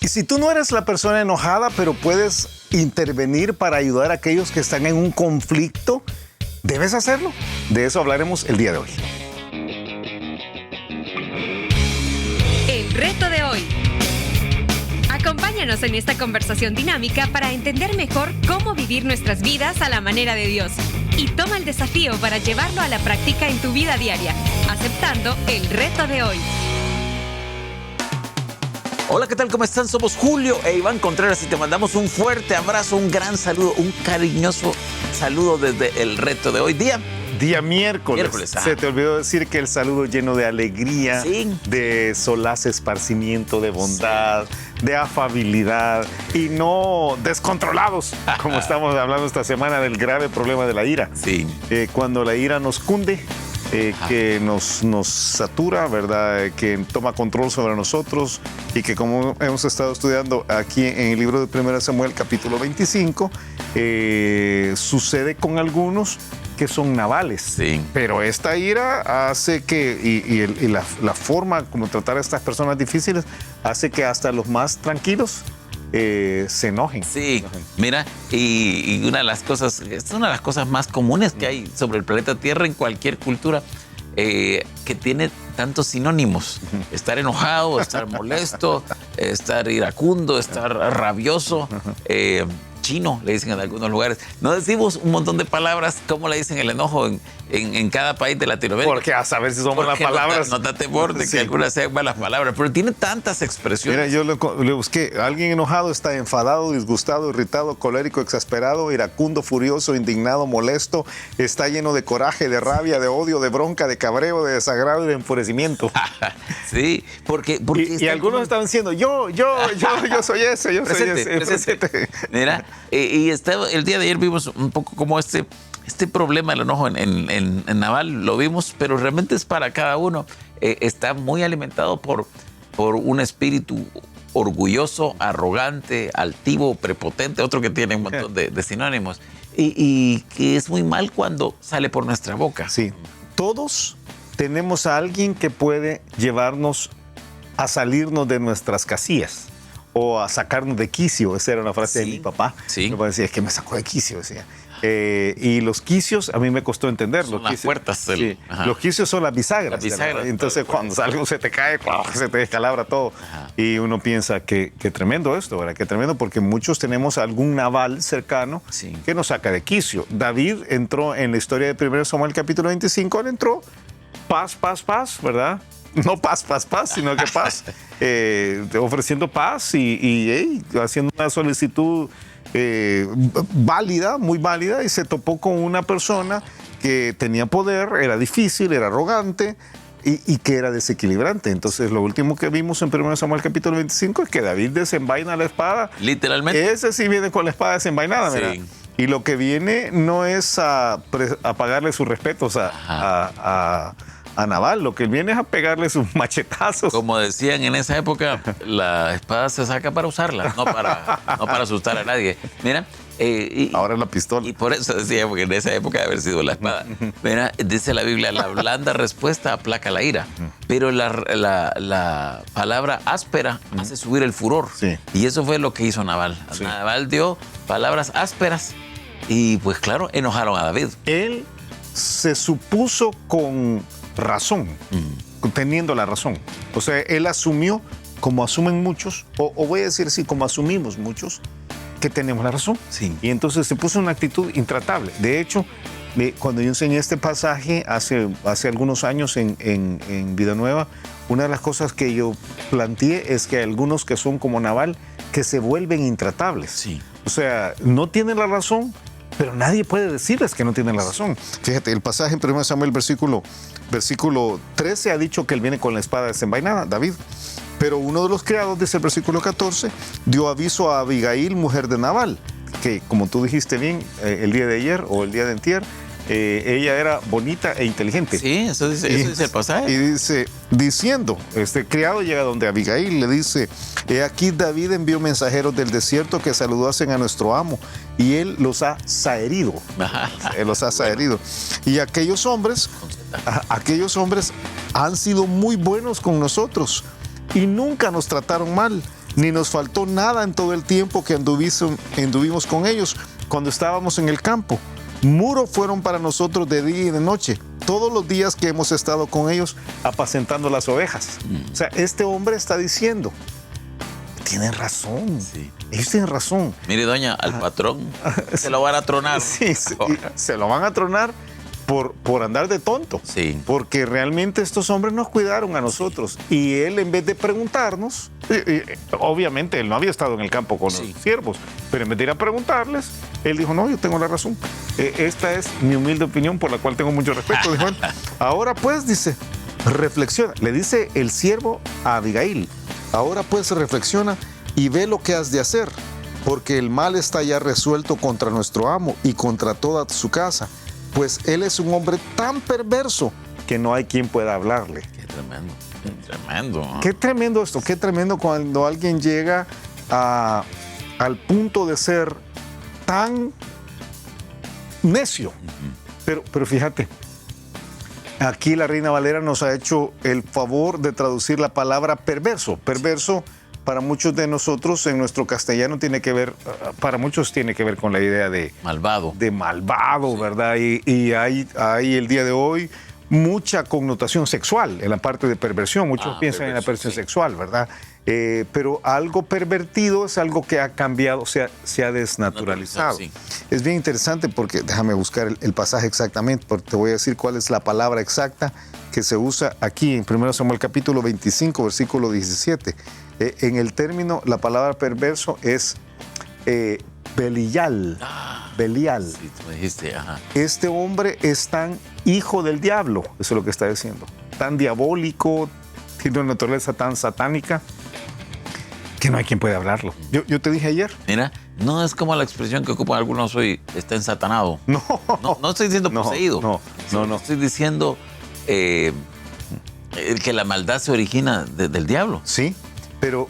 Y si tú no eres la persona enojada, pero puedes intervenir para ayudar a aquellos que están en un conflicto, debes hacerlo. De eso hablaremos el día de hoy. El reto de hoy. Acompáñanos en esta conversación dinámica para entender mejor cómo vivir nuestras vidas a la manera de Dios. Y toma el desafío para llevarlo a la práctica en tu vida diaria, aceptando el reto de hoy. Hola, ¿qué tal? ¿Cómo están? Somos Julio e Iván Contreras y te mandamos un fuerte abrazo, un gran saludo, un cariñoso saludo desde el reto de hoy. Día miércoles. Se te olvidó decir que el saludo lleno de alegría, sí, de solaz, esparcimiento, de bondad, sí, de afabilidad y no descontrolados, como estamos hablando esta semana del grave problema de la ira. Sí. Cuando la ira nos cunde, que nos satura, ¿verdad? Que toma control sobre nosotros y que, como hemos estado estudiando aquí en el libro de 1 Samuel, capítulo 25, sucede con algunos que son navales. Sí. Pero esta ira hace que, y la forma como tratar a estas personas difíciles, hace que hasta los más tranquilos se enojen. Sí, mira, y una de las cosas, es una de las cosas más comunes que hay sobre el planeta Tierra en cualquier cultura, que tiene tantos sinónimos. Estar enojado, estar molesto, estar iracundo, estar rabioso, chino, le dicen en algunos lugares. No decimos un montón de palabras, ¿cómo le dicen el enojo en cada país de Latinoamérica? Porque a saber si somos las palabras. No te bordes, sí, que algunas sean malas palabras, pero tiene tantas expresiones. Mira, yo le busqué. Alguien enojado está enfadado, disgustado, irritado, colérico, exasperado, iracundo, furioso, indignado, molesto. Está lleno de coraje, de rabia, de odio, de bronca, de cabreo, de desagrado y de enfurecimiento. Sí, porque y algunos estaban diciendo, yo soy ese, yo soy ese. Presente. Mira, y el día de ayer vimos un poco como este problema del enojo en Nabal, lo vimos, pero realmente es para cada uno. Está muy alimentado por un espíritu orgulloso, arrogante, altivo, prepotente, otro que tiene un montón de sinónimos, y que es muy mal cuando sale por nuestra boca. Sí, todos tenemos a alguien que puede llevarnos a salirnos de nuestras casillas o a sacarnos de quicio. Esa era una frase, sí, de mi papá. Sí. Mi papá decía, es que me sacó de quicio, decía. Y los quicios, a mí me costó entenderlo. Son las puertas. Sí. Los quicios son las bisagras. Entonces, cuando algo se te cae, se te descalabra todo. Ajá. Y uno piensa que tremendo esto, ¿verdad? Que tremendo, porque muchos tenemos algún naval cercano, sí, que nos saca de quicio. David entró en la historia de 1 Samuel capítulo 25, él entró paz, ¿verdad? No paz, sino que paz. Ofreciendo paz y haciendo una solicitud válida, muy válida, y se topó con una persona que tenía poder, era difícil, era arrogante y que era desequilibrante. Entonces, lo último que vimos en 1 Samuel capítulo 25 es que David desenvaina la espada. Literalmente. Ese sí viene con la espada desenvainada, sí. Mira. Y lo que viene no es a pagarle sus respetos a Nabal, lo que viene es a pegarle sus machetazos. Como decían en esa época, la espada se saca para usarla, no para asustar a nadie. Mira, ahora es la pistola. Y por eso decía, porque en esa época debe haber sido la espada. Mira, dice la Biblia, la blanda respuesta aplaca la ira, pero la palabra áspera hace subir el furor. Sí. Y eso fue lo que hizo Nabal. Sí. Nabal dio palabras ásperas y, pues claro, enojaron a David. Él se supuso con razón, teniendo la razón. O sea, él asumió, como asumen muchos, o voy a decir así, como asumimos muchos, que tenemos la razón. Sí. Y entonces se puso en una actitud intratable. De hecho, cuando yo enseñé este pasaje hace algunos años en Vida Nueva, una de las cosas que yo planteé es que hay algunos que son como Nabal, que se vuelven intratables. Sí. O sea, no tienen la razón, pero nadie puede decirles que no tienen la razón. Fíjate, el pasaje en 1 Samuel, versículo 13, ha dicho que él viene con la espada desenvainada, David. Pero uno de los criados, dice el versículo 14, dio aviso a Abigail, mujer de Nabal, que, como tú dijiste bien, el día de ayer o el día de antier, ella era bonita e inteligente. Sí, eso dice el pasaje. Y dice, diciendo, este criado llega donde Abigail le dice, he aquí David envió mensajeros del desierto que saludasen a nuestro amo, y él los ha saherido. Él los ha saherido. Y aquellos hombres han sido muy buenos con nosotros y nunca nos trataron mal. ni nos faltó nada en todo el tiempo que anduvimos con ellos cuando estábamos en el campo. Muros fueron para nosotros de día y de noche, todos los días que hemos estado con ellos apacentando las ovejas. O sea, este hombre está diciendo, tienen razón, Sí. ellos tienen razón. Mire, doña, al patrón se lo van a tronar. Sí, se lo van a tronar por andar de tonto. Sí. Porque realmente estos hombres nos cuidaron a nosotros. Y él, en vez de preguntarnos, obviamente él no había estado en el campo con los siervos, pero en vez de ir a preguntarles, él dijo, no, yo tengo la razón. Esta es mi humilde opinión por la cual tengo mucho respeto. Dijo él. Ahora pues, dice, reflexiona. Le dice el siervo a Abigail, ahora pues reflexiona y ve lo que has de hacer, porque el mal está ya resuelto contra nuestro amo y contra toda su casa, pues él es un hombre tan perverso que no hay quien pueda hablarle. Qué tremendo, qué tremendo. ¿No? Qué tremendo esto, qué tremendo cuando alguien llega al punto de ser tan necio. Pero fíjate, aquí la Reina Valera nos ha hecho el favor de traducir la palabra perverso. Perverso para muchos de nosotros en nuestro castellano tiene que ver, para muchos tiene que ver con la idea de malvado. De malvado, sí. ¿Verdad? Y hay el día de hoy mucha connotación sexual en la parte de perversión. Muchos piensan en la perversión sexual, ¿verdad? Pero algo pervertido es algo que ha cambiado, se ha desnaturalizado. Sí. Es bien interesante porque, déjame buscar el pasaje exactamente, porque te voy a decir cuál es la palabra exacta que se usa aquí en 1 Samuel capítulo 25, versículo 17. En el término, la palabra perverso es Belial. Belial. Sí, tú me dijiste, ajá. Este hombre es tan hijo del diablo, eso es lo que está diciendo, tan diabólico, tiene una naturaleza tan satánica, que no hay quien pueda hablarlo. Yo te dije ayer. Mira, no es como la expresión que ocupan algunos hoy, está ensatanado. No estoy diciendo poseído. No. Estoy diciendo que la maldad se origina del diablo. Sí, pero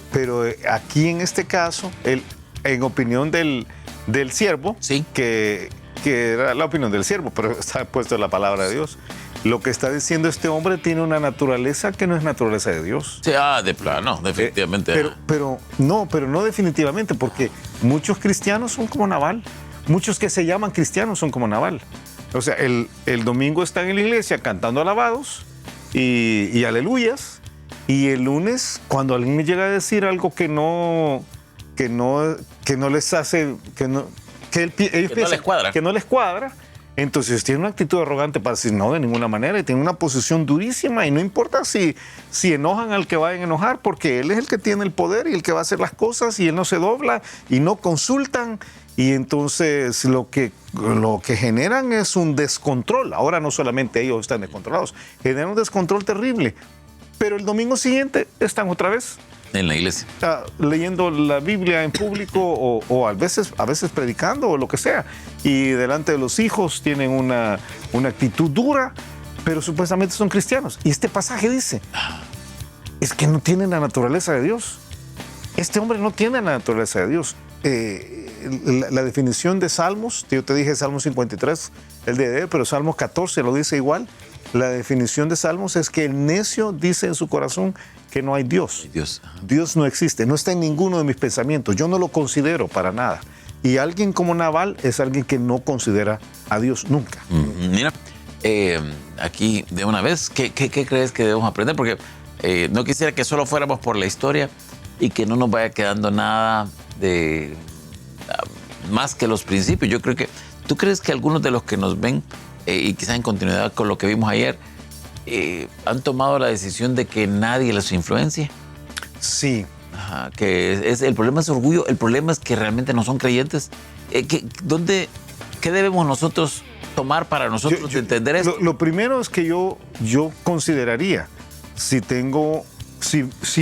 aquí en este caso, en opinión del siervo, sí. que era la opinión del siervo, pero está puesto la palabra de Dios. Lo que está diciendo este hombre tiene una naturaleza que no es naturaleza de Dios. Sí, de plano, definitivamente. Pero no definitivamente, porque muchos cristianos son como Nabal. Muchos que se llaman cristianos son como Nabal. O sea, el domingo están en la iglesia cantando alabados y aleluyas, y el lunes, cuando alguien llega a decir algo que no les hace, que no les cuadra, entonces tiene una actitud arrogante para decir no, de ninguna manera, y tiene una posición durísima, y no importa si enojan al que vayan a enojar, porque él es el que tiene el poder y el que va a hacer las cosas, y él no se dobla y no consultan, y entonces lo que generan es un descontrol. Ahora no solamente ellos están descontrolados, generan un descontrol terrible, pero el domingo siguiente están otra vez en la iglesia, leyendo la Biblia en público o a veces predicando o lo que sea, y delante de los hijos tienen una actitud dura, pero supuestamente son cristianos. Y este pasaje dice, es que no tienen la naturaleza de Dios. Este hombre no tiene la naturaleza de Dios. La definición de Salmos, yo te dije Salmos 53, el de él, pero Salmos 14 lo dice igual. La definición de Salmos es que el necio dice en su corazón que no hay Dios. Dios no existe, no está en ninguno de mis pensamientos. Yo no lo considero para nada. Y alguien como Nabal es alguien que no considera a Dios nunca. Mira, aquí de una vez, ¿qué crees que debemos aprender? Porque no quisiera que solo fuéramos por la historia y que no nos vaya quedando nada de más que los principios. Yo creo que, ¿tú crees que algunos de los que nos ven y quizás en continuidad con lo que vimos ayer, han tomado la decisión de que nadie les influencia? Sí. Ajá, el problema es orgullo, el problema es que realmente no son creyentes. ¿Qué debemos nosotros tomar para nosotros entender esto? Lo primero es que yo consideraría, si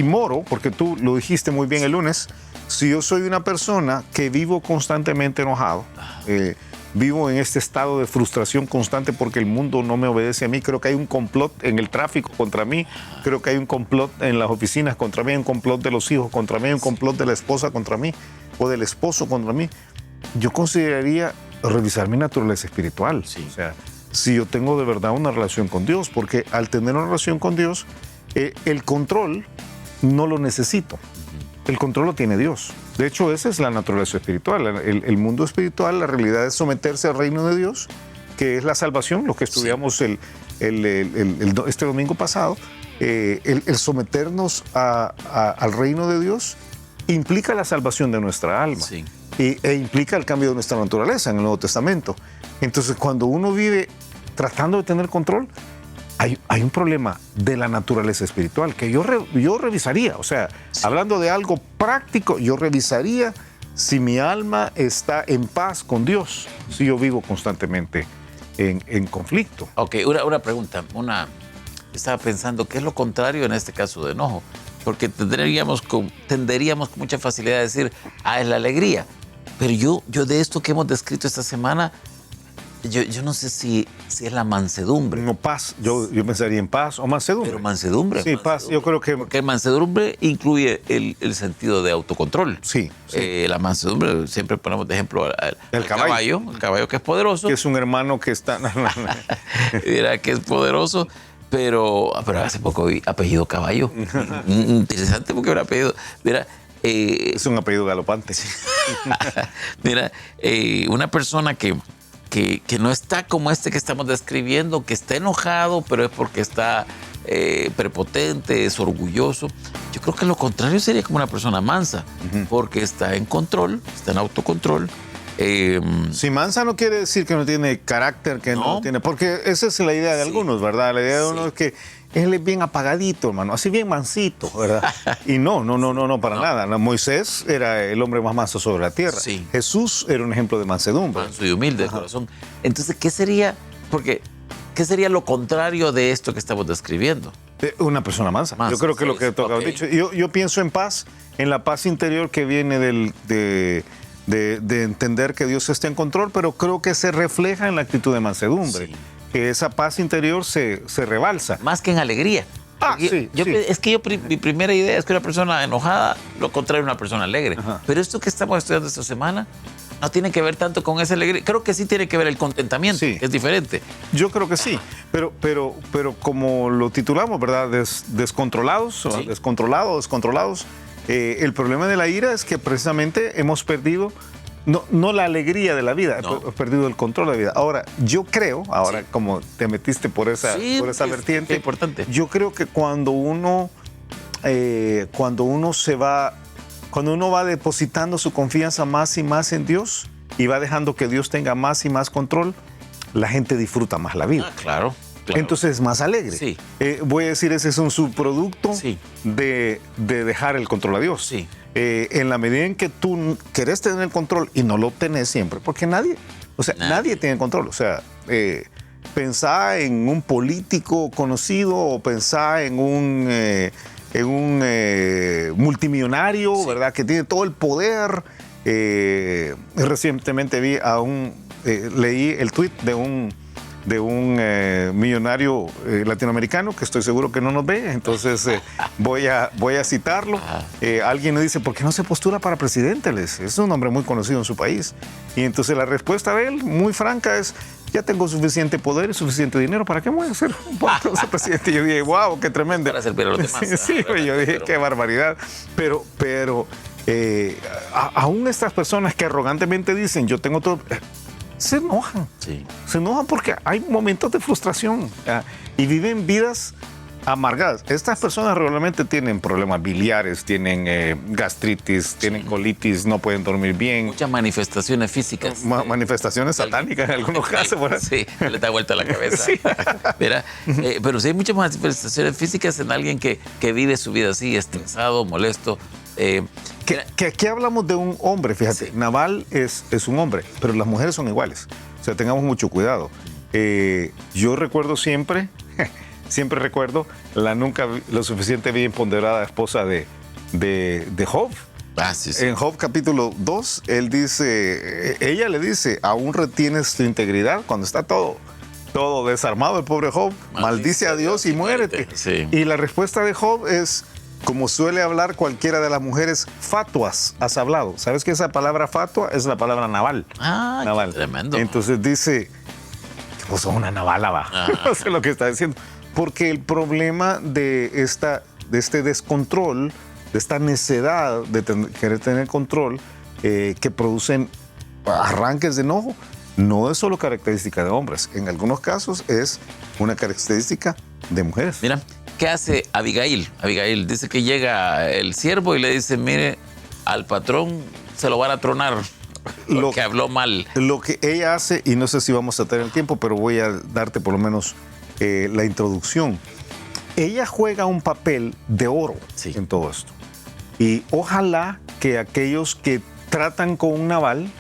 moro, porque tú lo dijiste muy bien el lunes, si yo soy una persona que vivo constantemente enojado, vivo en este estado de frustración constante porque el mundo no me obedece a mí. Creo que hay un complot en el tráfico contra mí. Creo que hay un complot en las oficinas contra mí. Hay un complot de los hijos contra mí. Hay un complot de la esposa contra mí o del esposo contra mí. Yo consideraría revisar mi naturaleza espiritual. Sí. O sea, si yo tengo de verdad una relación con Dios, porque al tener una relación con Dios, el control no lo necesito. el control lo tiene Dios. De hecho, esa es la naturaleza espiritual. El mundo espiritual, la realidad es someterse al reino de Dios, que es la salvación, lo que estudiamos este domingo pasado. El someternos al reino de Dios implica la salvación de nuestra alma. Sí. E implica el cambio de nuestra naturaleza en el Nuevo Testamento. Entonces, cuando uno vive tratando de tener control, hay un problema de la naturaleza espiritual que yo revisaría. O sea, hablando de algo práctico, yo revisaría si mi alma está en paz con Dios, si yo vivo constantemente en conflicto. Ok, una pregunta. Estaba pensando, ¿qué es lo contrario en este caso de enojo? Porque tenderíamos con mucha facilidad a decir, es la alegría. Pero yo de esto que hemos descrito esta semana, yo no sé si es la mansedumbre. No, paz. Yo pensaría en paz o mansedumbre. Pero mansedumbre. Sí, paz. Yo creo que... Porque mansedumbre incluye el sentido de autocontrol. Sí. La mansedumbre, siempre ponemos de ejemplo el caballo. El caballo que es poderoso. Que es un hermano que está... Mira que es poderoso. Pero hace poco vi apellido Caballo. Interesante porque era apellido. Mira... es un apellido galopante. Mira, una persona que no está como este que estamos describiendo, que está enojado, pero es porque está prepotente, es orgulloso. Yo creo que lo contrario sería como una persona mansa, porque está en control, está en autocontrol. Si mansa no quiere decir que no tiene carácter, que no tiene... Porque esa es la idea de algunos, ¿verdad? La idea de uno es que él es bien apagadito, hermano, así bien mansito, ¿verdad? Y no, para nada. Moisés era el hombre más manso sobre la tierra. Sí. Jesús era un ejemplo de mansedumbre. Manso y humilde de corazón. Entonces, ¿qué sería lo contrario de esto que estamos describiendo? Una persona mansa. Yo creo que lo que tú has dicho. Yo pienso en paz, en la paz interior que viene de entender que Dios está en control, pero creo que se refleja en la actitud de mansedumbre. Sí. Que esa paz interior se rebalsa. Más que en alegría. Sí. Es que mi primera idea es que una persona enojada, lo contrario a una persona alegre. Ajá. Pero esto que estamos estudiando esta semana no tiene que ver tanto con esa alegría. Creo que sí tiene que ver el contentamiento, que es diferente. Yo creo que sí, pero como lo titulamos, ¿verdad? Descontrolados, sí. Descontrolados. El problema de la ira es que precisamente hemos perdido no la alegría de la vida, hemos perdido el control de la vida. Ahora, yo creo, como te metiste por esa vertiente, es importante. Yo creo que cuando uno va depositando su confianza más y más en Dios y va dejando que Dios tenga más y más control, la gente disfruta más la vida. Claro. Entonces es más alegre. Sí. Voy a decir, ese es un subproducto sí. de dejar el control a Dios. Sí. En la medida en que tú querés tener el control y no lo tenés siempre, porque nadie tiene control. O sea, pensá en un político conocido o pensá en un multimillonario, sí. ¿verdad? Que tiene todo el poder. Recientemente leí el tuit de un millonario latinoamericano que estoy seguro que no nos ve, entonces voy a citarlo. Alguien le dice, ¿por qué no se postula para presidente? Es un hombre muy conocido en su país. Y entonces la respuesta de él, muy franca, es, ya tengo suficiente poder y suficiente dinero, ¿para qué voy a ser presidente? Y yo dije, wow, qué tremendo. Para servir a los demás. Sí, yo dije, qué barbaridad. Pero aún estas personas que arrogantemente dicen, yo tengo todo... Se enojan. Sí. Se enojan porque hay momentos de frustración y viven vidas amargadas. Estas personas realmente tienen problemas biliares, tienen gastritis, tienen colitis, no pueden dormir bien. Muchas manifestaciones físicas. Manifestaciones satánicas en algunos casos. ¿Verdad? Sí, le da vuelta la cabeza. Sí. Mira, pero sí hay muchas manifestaciones físicas en alguien que vive su vida así, estresado, molesto. Que aquí hablamos de un hombre, fíjate, sí. Nabal es un hombre, pero las mujeres son iguales. O sea, tengamos mucho cuidado. Yo recuerdo siempre recuerdo la nunca lo suficiente bien ponderada esposa de Job. Sí. En Job capítulo 2, ella le dice, ¿aún retienes tu integridad? Cuando está todo desarmado el pobre Job, maldice a Dios y muérete. Sí. Y la respuesta de Job es, como suele hablar cualquiera de las mujeres, fatuas has hablado. ¿Sabes que esa palabra fatua es la palabra naval? Naval. Tremendo. Entonces dice, pues sos una navala, va. No sé lo que está diciendo. Porque el problema de este descontrol de esta necedad de querer tener control, que producen arranques de enojo. No es solo característica de hombres, en algunos casos es una característica de mujeres. Mira, ¿qué hace Abigail? Abigail dice que llega el siervo y le dice, mire, al patrón se lo van a tronar porque habló mal. Lo que ella hace, y no sé si vamos a tener tiempo, pero voy a darte por lo menos la introducción. Ella juega un papel de oro en todo esto. Y ojalá que aquellos que tratan con un Nabal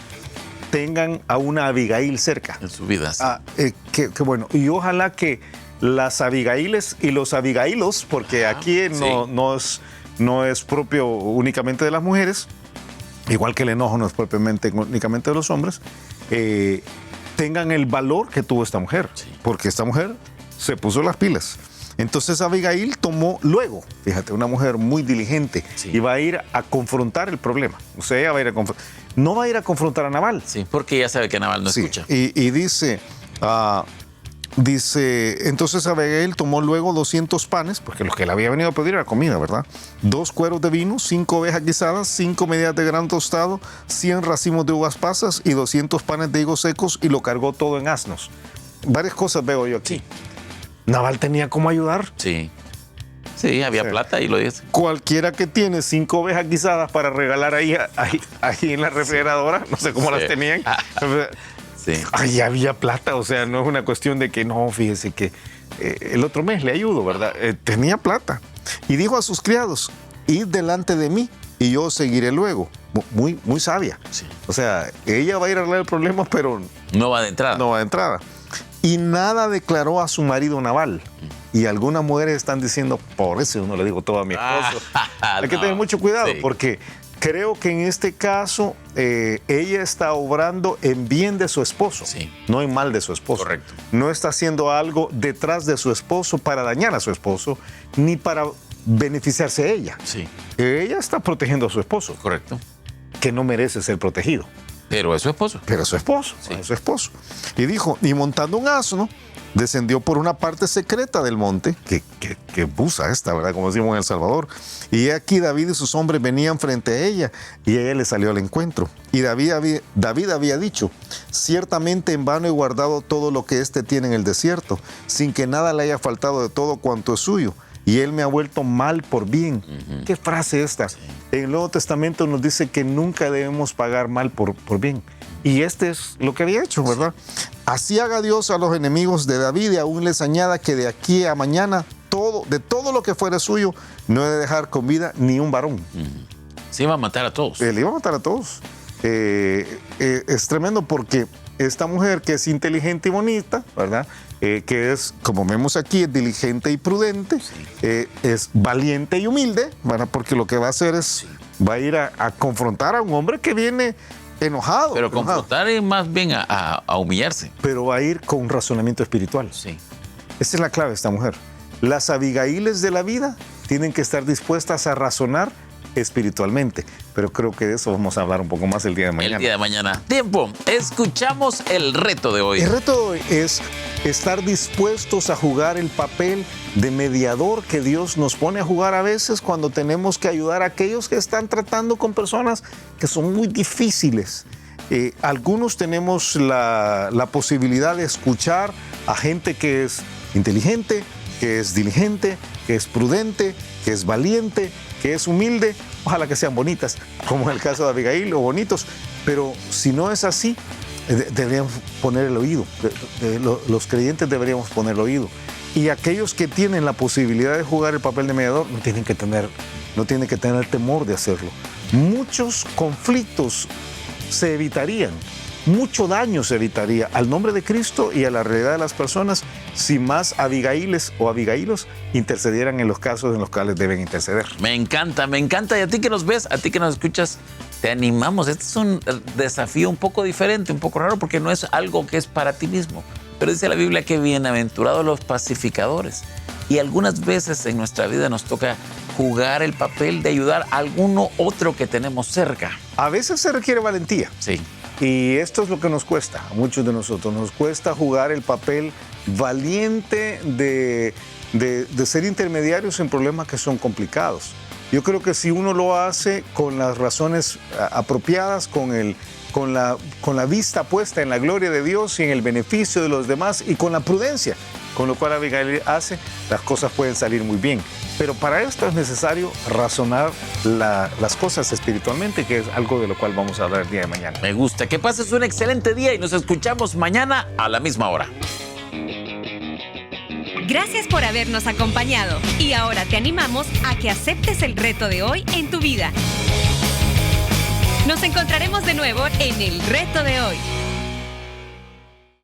tengan a una Abigail cerca. En su vida, sí. Que bueno, y ojalá que las Abigailes y los Abigailos, porque aquí no es propio únicamente de las mujeres, igual que el enojo no es propiamente únicamente de los hombres, tengan el valor que tuvo esta mujer, porque esta mujer se puso las pilas. Entonces Abigail tomó luego, fíjate, una mujer muy diligente, y va a ir a confrontar el problema. O sea, ella va a ir no va a ir a confrontar a Nabal. Sí, porque ella sabe que Nabal no escucha. Y dice, entonces Abigail tomó luego 200 panes, porque lo que le había venido a pedir era comida, ¿verdad? 2 cueros de vino, 5 ovejas guisadas, 5 medidas de grano tostado, 100 racimos de uvas pasas y 200 panes de higos secos, y lo cargó todo en asnos. Varias cosas veo yo aquí. ¿Nabal tenía cómo ayudar? Sí. Sí, había plata y lo dice. Cualquiera que tiene 5 ovejas guisadas para regalar ahí en la refrigeradora, no sé cómo las tenían. Ahí había plata, o sea, no es una cuestión de que no, fíjese que el otro mes le ayudo, ¿verdad? Tenía plata. Y dijo a sus criados, id delante de mí y yo seguiré luego. Muy, muy sabia. Sí. O sea, ella va a ir a arreglar el problema, pero no va de entrada. No va de entrada. Y nada declaró a su marido Nabal. Y algunas mujeres están diciendo, por eso yo no le digo todo a mi esposo. Hay que tener mucho cuidado, porque creo que en este caso ella está obrando en bien de su esposo, no en mal de su esposo. Correcto. No está haciendo algo detrás de su esposo para dañar a su esposo, ni para beneficiarse a ella. Sí. Ella está protegiendo a su esposo. Correcto. Que no merece ser protegido. Pero es su esposo. Pero es su esposo, es su esposo. Y dijo, y montando un asno, descendió por una parte secreta del monte, que busa esta, ¿verdad? Como decimos en El Salvador. Y aquí David y sus hombres venían frente a ella, y ella le salió al encuentro. Y David había dicho, ciertamente en vano he guardado todo lo que éste tiene en el desierto, sin que nada le haya faltado de todo cuanto es suyo. Y él me ha vuelto mal por bien. ¿Qué frase esta? En el Nuevo Testamento nos dice que nunca debemos pagar mal por bien. Y este es lo que había hecho, ¿verdad? Así haga Dios a los enemigos de David, y aún les añada que de aquí a mañana, de todo lo que fuera suyo, no he de dejar con vida ni un varón. Se iba a matar a todos. Él iba a matar a todos. Es tremendo porque esta mujer, que es inteligente y bonita, ¿verdad? Que es, como vemos aquí, es diligente y prudente, es valiente y humilde, ¿verdad? Porque lo que va a hacer es, va a ir a confrontar a un hombre que viene enojado. Pero confrontar es más bien a humillarse. Pero va a ir con un razonamiento espiritual. Sí. Esa es la clave de esta mujer. Las Abigailes de la vida tienen que estar dispuestas a razonar espiritualmente, pero creo que de eso vamos a hablar un poco más el día de mañana. El día de mañana. Tiempo. Escuchamos el reto de hoy. El reto de hoy es estar dispuestos a jugar el papel de mediador que Dios nos pone a jugar a veces cuando tenemos que ayudar a aquellos que están tratando con personas que son muy difíciles. Algunos tenemos la posibilidad de escuchar a gente que es inteligente, que es diligente, que es prudente, que es valiente, que es humilde. Ojalá que sean bonitas, como en el caso de Abigail, o bonitos. Pero si no es así, deberíamos poner el oído. Los creyentes deberíamos poner el oído. Y aquellos que tienen la posibilidad de jugar el papel de mediador no tienen que tener temor de hacerlo. Muchos conflictos se evitarían, mucho daño se evitaría al nombre de Cristo y a la realidad de las personas si más Abigailes o Abigailos intercedieran en los casos en los cuales deben interceder. Me encanta, me encanta. Y a ti que nos ves, a ti que nos escuchas, te animamos. Este es un desafío un poco diferente, un poco raro, porque no es algo que es para ti mismo. Pero dice la Biblia que bienaventurados los pacificadores. Y algunas veces en nuestra vida nos toca jugar el papel de ayudar a alguno otro que tenemos cerca. A veces se requiere valentía. Sí. Y esto es lo que nos cuesta, a muchos de nosotros. Nos cuesta jugar el papel valiente de ser intermediarios en problemas que son complicados. Yo creo que si uno lo hace con las razones apropiadas, con la vista puesta en la gloria de Dios y en el beneficio de los demás y con la prudencia, con lo cual Abigail hace, las cosas pueden salir muy bien. Pero para esto es necesario razonar las cosas espiritualmente, que es algo de lo cual vamos a hablar el día de mañana. Me gusta. Que pases un excelente día y nos escuchamos mañana a la misma hora. Gracias por habernos acompañado y ahora te animamos a que aceptes el reto de hoy en tu vida. Nos encontraremos de nuevo en el reto de hoy.